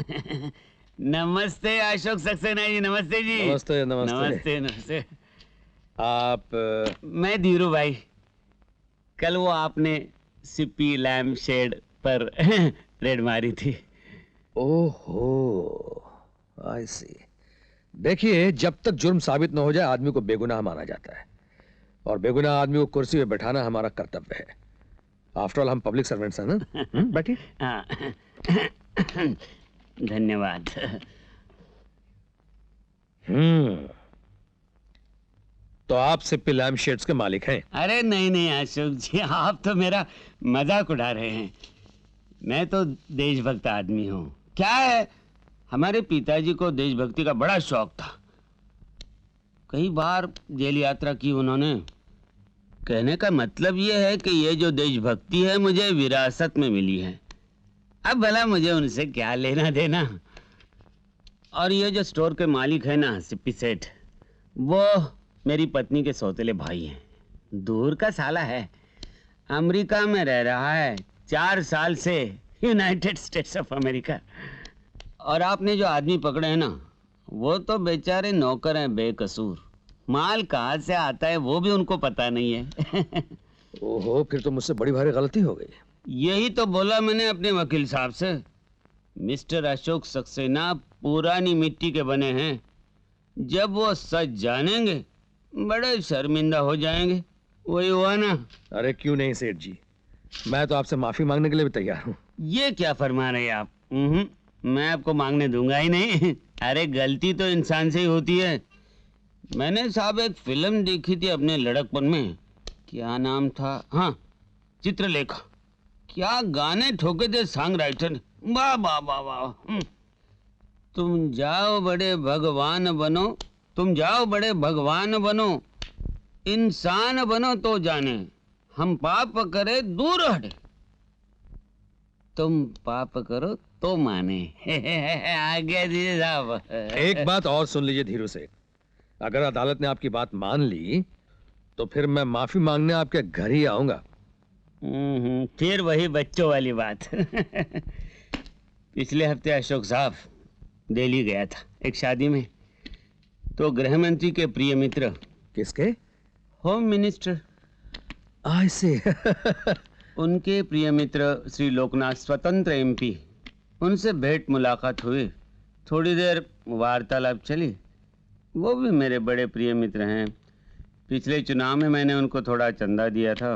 नमस्ते अशोक सक्सेना जी। नमस्ते जी। नमस्ते नमस्ते नमस्ते नमस्ते। आप मैं धीरू भाई। कल वो आपने सिप्पी लैम्प शेड पर रेड मारी थी। ओहो, आई सी। देखिए, जब तक जुर्म साबित न हो जाए आदमी को बेगुनाह माना जाता है, और बेगुनाह आदमी को कुर्सी पे बैठाना हमारा कर्तव्य है। आफ्टर ऑल हम पब्लिक सर्वेंट्स हैं ना। बैठिए। हाँ। धन्यवाद। तो आप सिप्पी लैम्प शेड्स के मालिक हैं? अरे नहीं नहीं अशोक जी, आप तो मेरा मजाक उड़ा रहे हैं। मैं तो देशभक्त आदमी हूँ। क्या है, हमारे पिताजी को देशभक्ति का बड़ा शौक था। कई बार जेल यात्रा की उन्होंने। कहने का मतलब ये है कि ये जो देशभक्ति है मुझे विरासत में मिली है। अब भला मुझे उनसे क्या लेना देना। और ये जो स्टोर के मालिक है ना सिप्पी सेठ, वो मेरी पत्नी के सौतेले भाई हैं। दूर का साला है, अमेरिका में रह रहा है 4 साल से, यूनाइटेड स्टेट्स ऑफ अमेरिका। और आपने जो आदमी पकड़े हैं ना, वो तो बेचारे नौकर हैं बेकसूर। माल कहाँ से आता है वो भी उनको पता नहीं है। ओहो, फिर तो मुझसे बड़ी भारी गलती हो गई। यही तो बोला मैंने अपने वकील साहब से। मिस्टर अशोक सक्सेना पुरानी मिट्टी के बने हैं। जब वो सच जानेंगे बड़े शर्मिंदा हो जाएंगे। वही हुआ ना। अरे क्यों नहीं सेठ जी, मैं तो आपसे माफी मांगने के लिए भी तैयार हूँ। ये क्या फरमा रहे हैं आप? मैं आपको मांगने दूंगा ही नहीं। अरे गलती तो इंसान से ही होती है। मैंने साहब एक फिल्म देखी थी अपने लड़कपन में। क्या नाम था? हाँ, चित्रलेखा। क्या गाने ठोके थे सॉन्ग राइटर ने। वाह वाह वाह वाह। तुम जाओ बड़े भगवान बनो, तुम जाओ बड़े भगवान बनो, इंसान बनो तो जाने, हम पाप करे दूर हटे, तुम पाप करो तो माने। आगे दीजिए साहब। एक बात और सुन लीजिए धीरू से, अगर अदालत ने आपकी बात मान ली तो फिर मैं माफी मांगने आपके घर ही आऊंगा। फिर वही बच्चों वाली बात। पिछले हफ्ते अशोक साहब दिल्ली गया था एक शादी में, तो गृह मंत्री के प्रिय मित्र। किसके? Home minister. I see. उनके प्रिय मित्र श्री लोकनाथ स्वतंत्र एमपी, उनसे भेंट मुलाकात हुई। थोड़ी देर वार्तालाप चली। वो भी मेरे बड़े प्रिय मित्र हैं। पिछले चुनाव में मैंने उनको थोड़ा चंदा दिया था।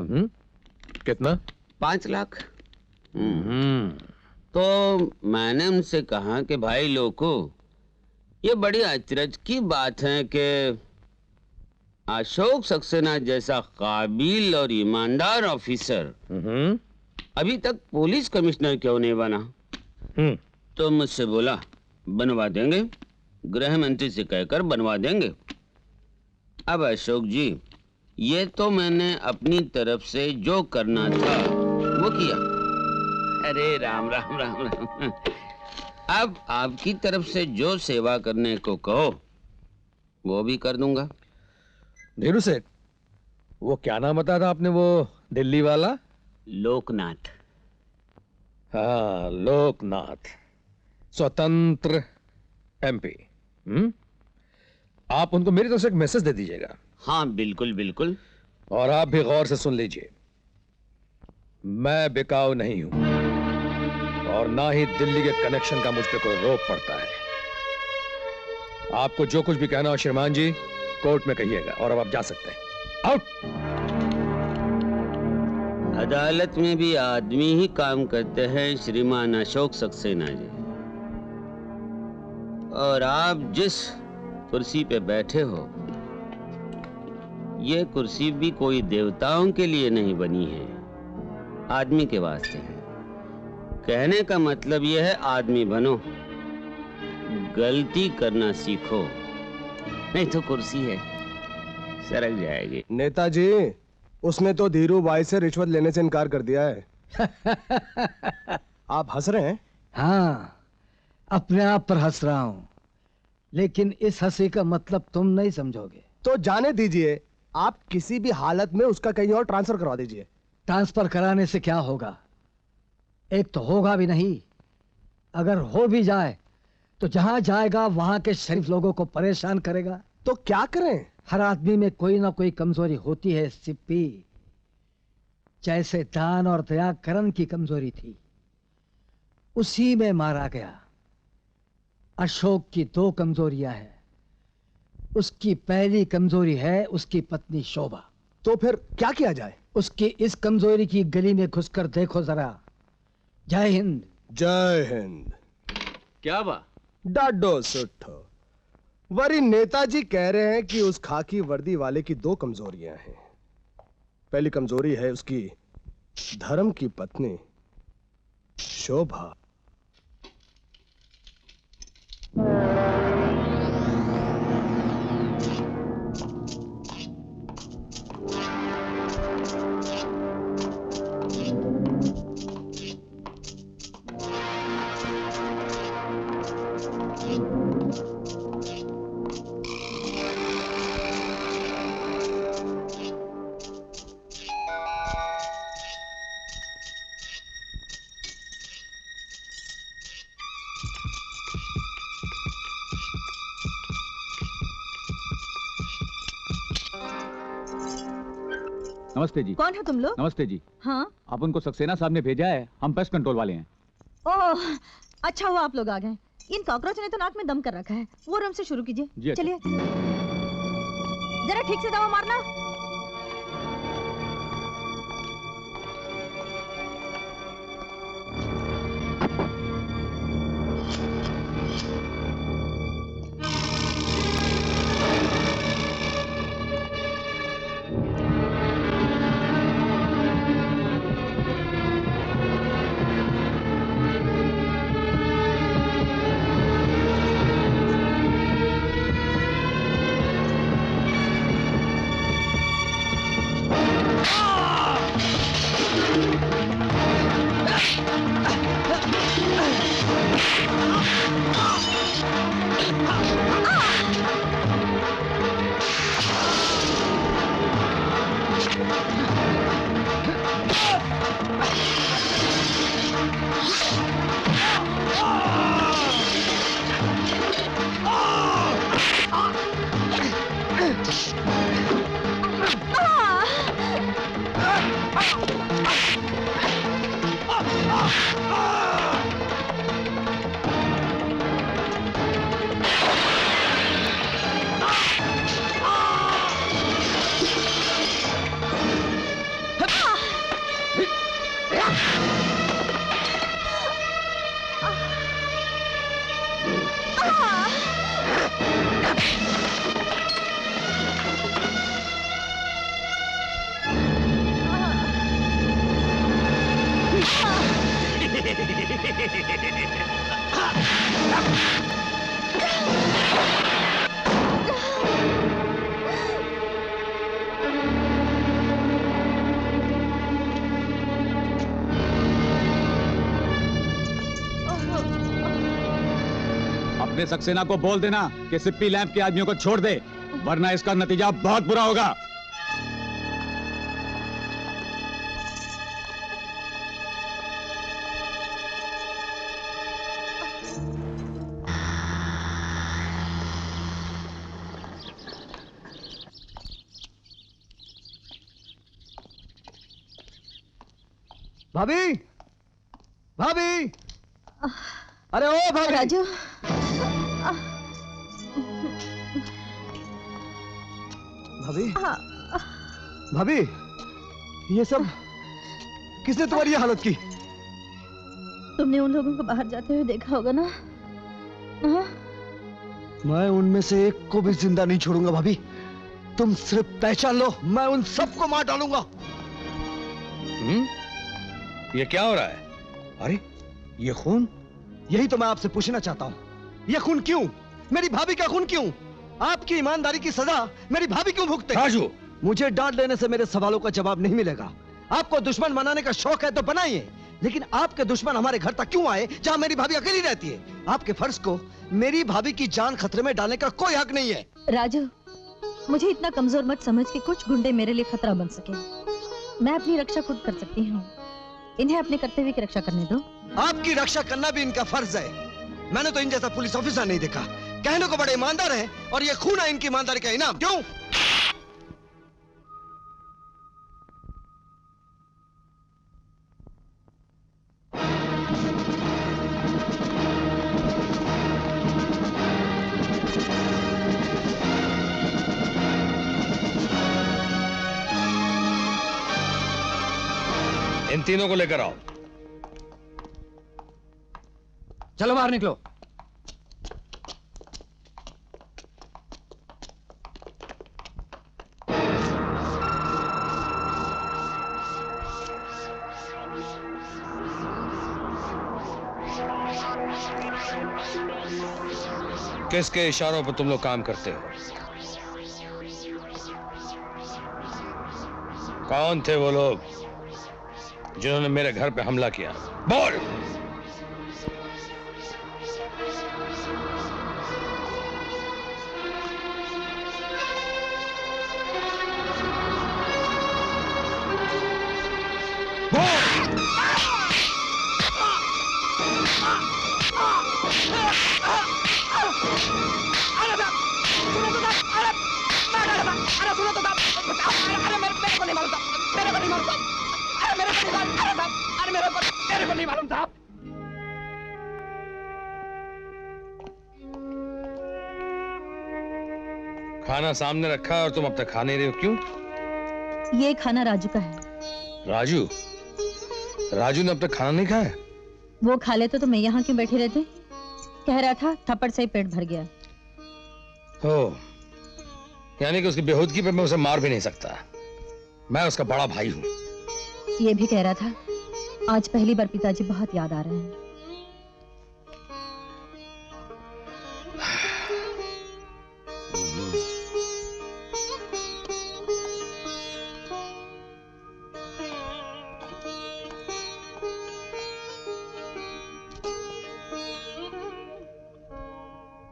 कितना? 5 लाख। तो मैंने उनसे कहा कि भाई लोगों, ये बड़ी अचरज की बात है कि अशोक सक्सेना जैसा काबिल और ईमानदार ऑफिसर अभी तक पुलिस कमिश्नर क्यों नहीं बना। तो मुझसे बोला बनवा देंगे, गृह मंत्री से कहकर बनवा देंगे। अब अशोक जी, ये तो मैंने अपनी तरफ से जो करना था वो किया। अरे राम राम राम राम। अब आपकी तरफ से जो सेवा करने को कहो वो भी कर दूंगा। धीरू सेठ, वो क्या नाम बताया था आपने, वो दिल्ली वाला? लोकनाथ। हाँ, लोकनाथ स्वतंत्र एमपी। आप उनको मेरी तरफ से एक मैसेज दे दीजिएगा। हाँ बिल्कुल बिल्कुल। और आप भी गौर से सुन लीजिए, मैं बिकाऊ नहीं हूं और ना ही दिल्ली के कनेक्शन का मुझ पे कोई रोक पड़ता है। आपको जो कुछ भी कहना हो श्रीमान जी कोर्ट में कहिएगा, और अब आप जा सकते हैं। आउट। अदालत में भी आदमी ही काम करते हैं श्रीमान अशोक सक्सेना जी। और आप जिस कुर्सी पे बैठे हो, ये कुर्सी भी कोई देवताओं के लिए नहीं बनी है, आदमी के वास्ते है। कहने का मतलब यह है आदमी बनो, गलती करना सीखो, नहीं तो कुर्सी है सरक जाएगी। नेताजी, उसने तो धीरू भाई से रिश्वत लेने से इनकार कर दिया है। आप हंस रहे हैं? हाँ, अपने आप पर हंस रहा हूं, लेकिन इस हंसी का मतलब तुम नहीं समझोगे। तो जाने दीजिए, आप किसी भी हालत में उसका कहीं और ट्रांसफर करवा दीजिए। ट्रांसफर कराने से क्या होगा? एक तो होगा भी नहीं, अगर हो भी जाए तो जहां जाएगा वहां के शरीफ लोगों को परेशान करेगा। तो क्या करें? हर आदमी में कोई ना कोई कमजोरी होती है सिप्पी। जैसे दान और दया करण की कमजोरी थी, उसी में मारा गया। अशोक की 2 कमजोरियां हैं। उसकी पहली कमजोरी है उसकी पत्नी शोभा। तो फिर क्या किया जाए? उसकी इस कमजोरी की गली में घुसकर देखो जरा। जय हिंद। जय हिंद। क्या बा? डाडो सुठो। वरी नेताजी कह रहे हैं कि उस खाकी वर्दी वाले की 2 कमजोरियां हैं। पहली कमजोरी है उसकी धर्म की पत्नी शोभा। नमस्ते जी। कौन हो तुम लोग? नमस्ते जी। हाँ। आप उनको सक्सेना साहब ने भेजा है, हम पेस्ट कंट्रोल वाले हैं। ओह, अच्छा हुआ आप लोग आ गए। इन कॉकरोच ने तो नाक में दम कर रखा है। वो रूम से शुरू जी, कीजिए। अच्छा। चलिए जरा ठीक से दवा मारना। अपने सक्सेना को बोल देना कि सिप्पी लैंप के आदमियों को छोड़ दे, वरना इसका नतीजा बहुत बुरा होगा। भाभी, भाभी, अरे ओ भाभी। राजू, भाभी, भाभी, ये सब किसने तुम्हारी ये हालत की? तुमने उन लोगों को बाहर जाते हुए देखा होगा ना? हाँ? मैं उनमें से एक को भी जिंदा नहीं छोड़ूंगा भाभी। तुम सिर्फ पहचान लो, मैं उन सबको मार डालूंगा। ये क्या हो रहा है? अरे ये खून? यही तो मैं आपसे पूछना चाहता हूँ, ये खून क्यों? मेरी भाभी का खून क्यों? आपकी ईमानदारी की सजा मेरी भाभी क्यों भुगते? राजू, मुझे डांट लेने से मेरे सवालों का जवाब नहीं मिलेगा। आपको दुश्मन बनाने का शौक है तो बनाइए, लेकिन आपके दुश्मन हमारे घर तक क्यों आए जहां मेरी भाभी अकेली रहती है? आपके फर्ज को मेरी भाभी की जान खतरे में डालने का कोई हक नहीं है। राजू, मुझे इतना कमजोर मत समझ कि कुछ गुंडे मेरे लिए खतरा बन सके। मैं अपनी रक्षा खुद कर सकती हूँ। इन्हें अपने कर्तव्य की रक्षा करने दो। आपकी रक्षा करना भी इनका फर्ज है। मैंने तो इन जैसा पुलिस ऑफिसर नहीं देखा। कहने को बड़े ईमानदार हैं और ये खून है इनकी ईमानदारी का इनाम। क्यों? इन तीनों को लेकर आओ। चलो बाहर निकलो। किसके इशारों पर तुम लोग काम करते हो? कौन थे वो लोग जिन्होंने मेरे घर पे हमला किया? बोल। खाना सामने रखा और तुम अब तक खा नहीं रहे हो, क्यों? ये खाना राजू का है। राजू? राजू ने अब तक खाना नहीं खाया? वो खा लेते तो मैं यहाँ क्यों बैठी रहती? कह रहा था थप्पड़ से ही पेट भर गया। हो, यानी कि उसकी बेहूदगी पे मैं उसे मार भी नहीं सकता। मैं उसका बड़ा भाई हूं। ये भी कह रहा था आज पहली बार पिताजी बहुत याद आ रहे हैं।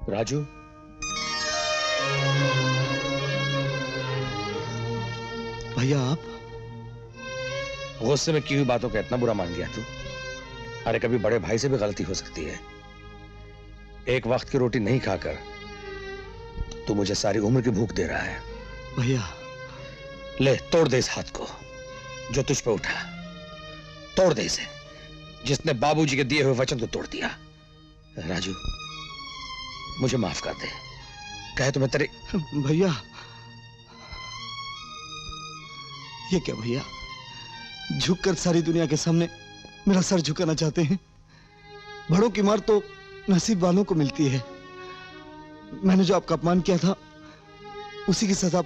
राजू, भैया आप गुस्से में की हुई बातों का इतना बुरा मान गया तू? अरे कभी बड़े भाई से भी गलती हो सकती है। एक वक्त की रोटी नहीं खाकर तू मुझे सारी उम्र की भूख दे रहा है। भैया ले तोड़ दे इस हाथ को जो तुझ पे उठा। तोड़ दे इसे जिसने बाबूजी के दिए हुए वचन को तोड़ दिया। राजू मुझे माफ कर दे। कहे तो मैं तेरे। भैया ये क्या भैया, झुककर सारी दुनिया के सामने मेरा सर झुकाना चाहते हैं? बड़ों की मार तो नसीब वालों को मिलती है। मैंने जो आपका अपमान किया था उसी की सजा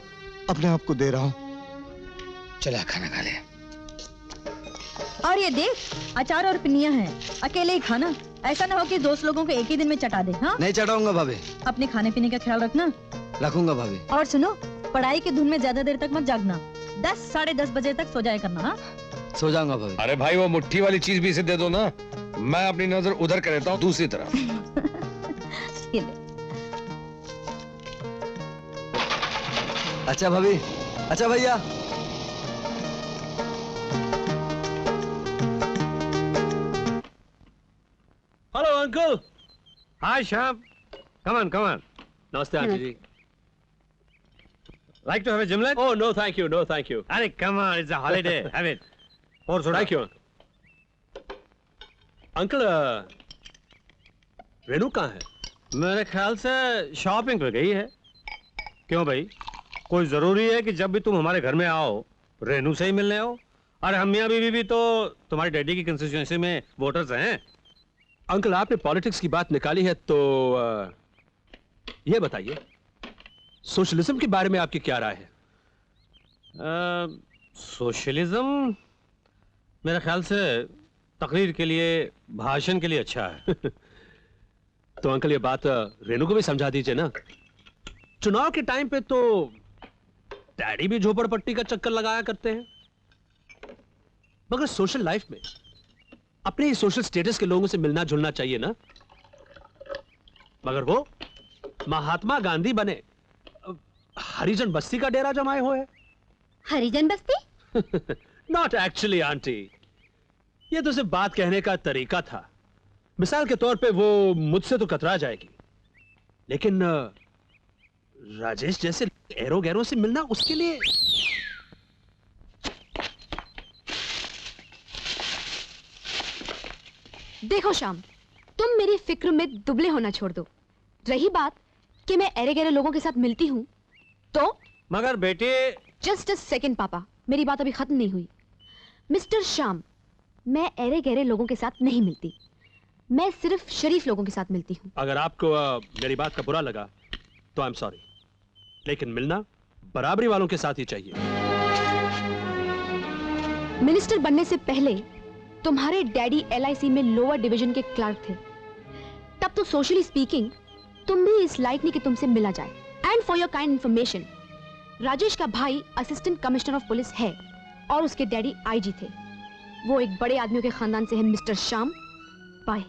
अपने आप को दे रहा हूं। चला खाना खा ले। और ये देख अचार और पिनिया हैं, अकेले ही खाना। ऐसा ना हो कि दोस्त लोगों को एक ही दिन में चटा दे। हाँ नहीं चटाऊंगा भाभी। अपने खाने पीने का ख्याल रखना। रखूंगा भाभी। और सुनो, पढ़ाई की धुन में ज्यादा देर तक मत जागना। 10 साढ़े 10 बजे तक सो जाया करना। हाँ सो जाऊंगा भाभी। अरे भाई वो मुट्ठी वाली चीज भी इसे दे दो ना। मैं अपनी नजर उधर कर देता हूँ दूसरी तरफ। ये ले। अच्छा भाभी। अच्छा भैया। Hello uncle. Hi Shyam. Come on. नमस्ते aunty ji. Like to have a gimlet? Oh no, thank you. No, thank you. अरे come on, it's a holiday. Have it. और soda. Thank you. Uncle Renu कहाँ है? मेरे ख्याल से शॉपिंग पे गई है। क्यों भाई, कोई जरूरी है कि जब भी तुम हमारे घर में आओ रेनू से ही मिलने आओ? अरे हम मियाँ बीवी भी तो तुम्हारी डैडी की कंस्टिट्यूएंसी में वोटर्स हैं। अंकल आपने पॉलिटिक्स की बात निकाली है तो ये बताइए सोशलिज्म के बारे में आपकी क्या राय है? सोशलिज्म मेरे ख्याल से तकरीर के लिए, भाषण के लिए अच्छा है। तो अंकल ये बात रेनू को भी समझा दीजिए ना। चुनाव के टाइम पे तो डैडी भी झोपड़पट्टी का चक्कर लगाया करते हैं, मगर सोशल लाइफ में अपने ही सोशल स्टेटस के लोगों से मिलना जुलना चाहिए ना। मगर वो महात्मा गांधी बने हरिजन बस्ती का डेरा जमाए हुए। हरिजन बस्ती? नॉट एक्चुअली आंटी, ये तो सिर्फ बात कहने का तरीका था। मिसाल के तौर पे वो मुझसे तो कतरा जाएगी, लेकिन राजेश जैसे एरो गैरों से मिलना उसके लिए। देखो श्याम, तुम मेरी फिक्र में दुबले होना छोड़ दो। रही बात कि मैं एरे गहरे लोगों के साथ मिलती हूं, तो मगर बेटे। जस्ट अ सेकंड पापा, मेरी बात अभी खत्म नहीं हुई। मिस्टर श्याम, मैं एरे गहरे लोगों के साथ नहीं मिलती, मैं सिर्फ शरीफ लोगों के साथ मिलती हूँ। अगर आपको मेरी बात का बुरा लगा तो आई एम सॉरी, लेकिन मिलना बराबरी वालों के साथ ही चाहिए। मिनिस्टर बनने से पहले तुम्हारे डैडी LIC में लोअर डिवीजन के क्लर्क थे। तब तो सोशली स्पीकिंग तुम भी इस लायक नहीं कि तुमसे मिला जाए। And for your kind information, Rajesh का भाई असिस्टेंट कमिश्नर ऑफ पुलिस है और उसके डैडी IG थे। वो एक बड़े आदमियों के खानदान से है मिस्टर श्याम। बाय।